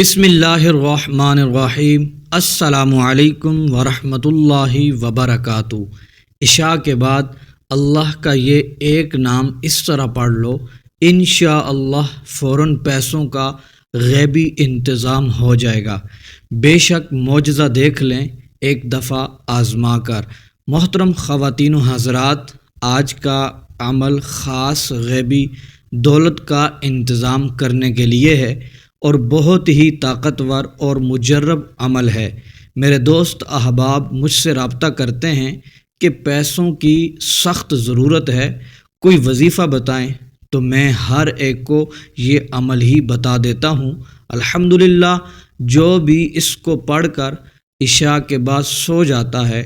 بسم اللہ الرحمن الرحیم۔ السلام علیکم ورحمۃ اللہ وبرکاتہ۔ عشاء کے بعد اللہ کا یہ ایک نام اس طرح پڑھ لو، انشاءاللہ فوراً پیسوں کا غیبی انتظام ہو جائے گا۔ بے شک معجزہ دیکھ لیں ایک دفعہ آزما کر۔ محترم خواتین و حضرات، آج کا عمل خاص غیبی دولت کا انتظام کرنے کے لیے ہے اور بہت ہی طاقتور اور مجرب عمل ہے۔ میرے دوست احباب مجھ سے رابطہ کرتے ہیں کہ پیسوں کی سخت ضرورت ہے، کوئی وظیفہ بتائیں، تو میں ہر ایک کو یہ عمل ہی بتا دیتا ہوں۔ الحمدللہ جو بھی اس کو پڑھ کر عشاء کے بعد سو جاتا ہے،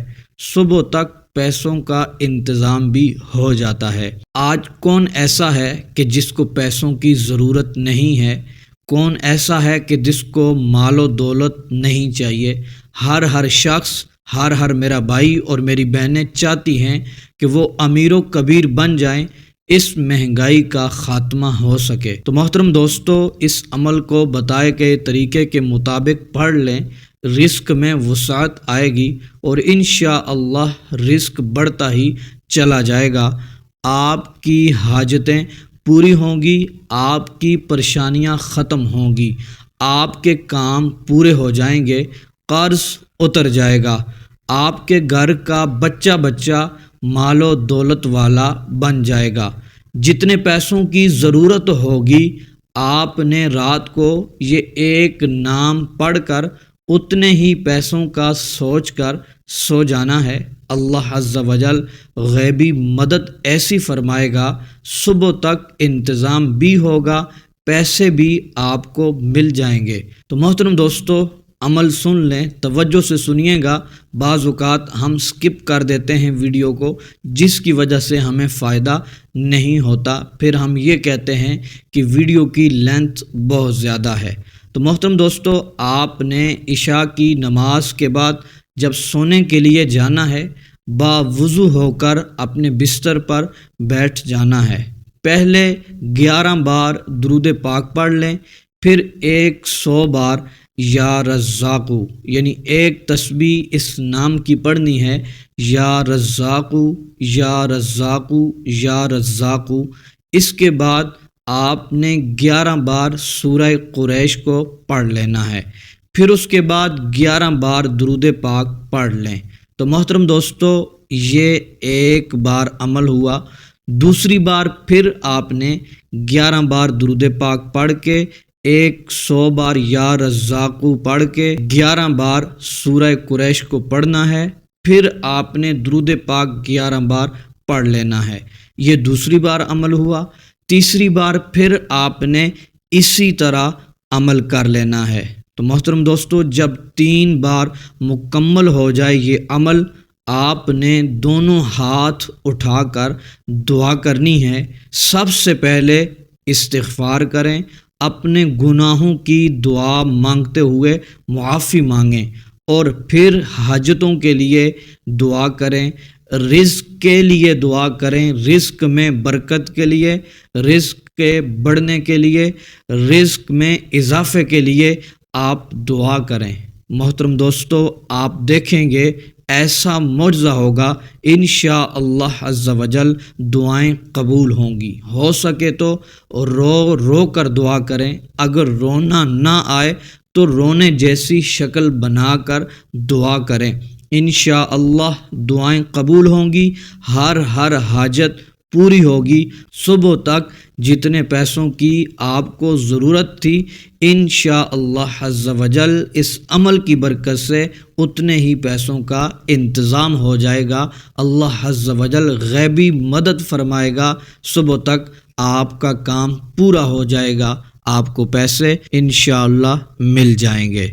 صبح تک پیسوں کا انتظام بھی ہو جاتا ہے۔ آج کون ایسا ہے کہ جس کو پیسوں کی ضرورت نہیں ہے؟ کون ایسا ہے کہ جس کو مال و دولت نہیں چاہیے؟ ہر شخص، ہر میرا بھائی اور میری بہنیں چاہتی ہیں کہ وہ امیر و کبیر بن جائیں، اس مہنگائی کا خاتمہ ہو سکے۔ تو محترم دوستو، اس عمل کو بتائے گئے طریقے کے مطابق پڑھ لیں، رزق میں وسعت آئے گی اور انشاءاللہ رزق بڑھتا ہی چلا جائے گا۔ آپ کی حاجتیں پوری ہوں گی، آپ کی پریشانیاں ختم ہوں گی، آپ کے کام پورے ہو جائیں گے، قرض اتر جائے گا، آپ کے گھر کا بچہ مال و دولت والا بن جائے گا۔ جتنے پیسوں کی ضرورت ہوگی، آپ نے رات کو یہ ایک نام پڑھ کر اتنے ہی پیسوں کا سوچ کر سو جانا ہے۔ اللہ عز و جل غیبی مدد ایسی فرمائے گا، صبح تک انتظام بھی ہوگا، پیسے بھی آپ کو مل جائیں گے۔ تو محترم دوستو، عمل سن لیں، توجہ سے سنیے گا۔ بعض اوقات ہم سکپ کر دیتے ہیں ویڈیو کو، جس کی وجہ سے ہمیں فائدہ نہیں ہوتا، پھر ہم یہ کہتے ہیں کہ ویڈیو کی لینتھ بہت زیادہ ہے۔ تو محترم دوستو، آپ نے عشاء کی نماز کے بعد جب سونے کے لیے جانا ہے، باوضو ہو کر اپنے بستر پر بیٹھ جانا ہے۔ پہلے 11 بار درود پاک پڑھ لیں، پھر 100 بار یا رزاقو، یعنی ایک تسبیح اس نام کی پڑھنی ہے، یا رزاقو یا رزاقو یا رزاقو۔ اس کے بعد آپ نے 11 بار سورہ قریش کو پڑھ لینا ہے، پھر اس کے بعد 11 بار درود پاک پڑھ لیں۔ تو محترم دوستو، یہ ایک بار عمل ہوا۔ دوسری بار پھر آپ نے 11 بار درود پاک پڑھ کے 100 بار یا رزاقو پڑھ کے 11 بار سورہ قریش کو پڑھنا ہے، پھر آپ نے درود پاک 11 بار پڑھ لینا ہے۔ یہ دوسری بار عمل ہوا۔ تیسری بار پھر آپ نے اسی طرح عمل کر لینا ہے۔ تو محترم دوستو، جب 3 بار مکمل ہو جائے یہ عمل، آپ نے دونوں ہاتھ اٹھا کر دعا کرنی ہے۔ سب سے پہلے استغفار کریں، اپنے گناہوں کی دعا مانگتے ہوئے معافی مانگیں، اور پھر حاجتوں کے لیے دعا کریں، رزق کے لیے دعا کریں، رزق میں برکت کے لیے، رزق کے بڑھنے کے لیے، رزق میں اضافے کے لیے آپ دعا کریں۔ محترم دوستو، آپ دیکھیں گے ایسا معجزہ ہوگا، انشاءاللہ عز و جل دعائیں قبول ہوں گی۔ ہو سکے تو رو کر دعا کریں، اگر رونا نہ آئے تو رونے جیسی شکل بنا کر دعا کریں، انشاءاللہ دعائیں قبول ہوں گی، ہر حاجت پوری ہوگی۔ صبح تک جتنے پیسوں کی آپ کو ضرورت تھی، انشاءاللہ عز و جل اس عمل کی برکت سے اتنے ہی پیسوں کا انتظام ہو جائے گا۔ اللہ عز و جل غیبی مدد فرمائے گا، صبح تک آپ کا کام پورا ہو جائے گا، آپ کو پیسے انشاءاللہ مل جائیں گے۔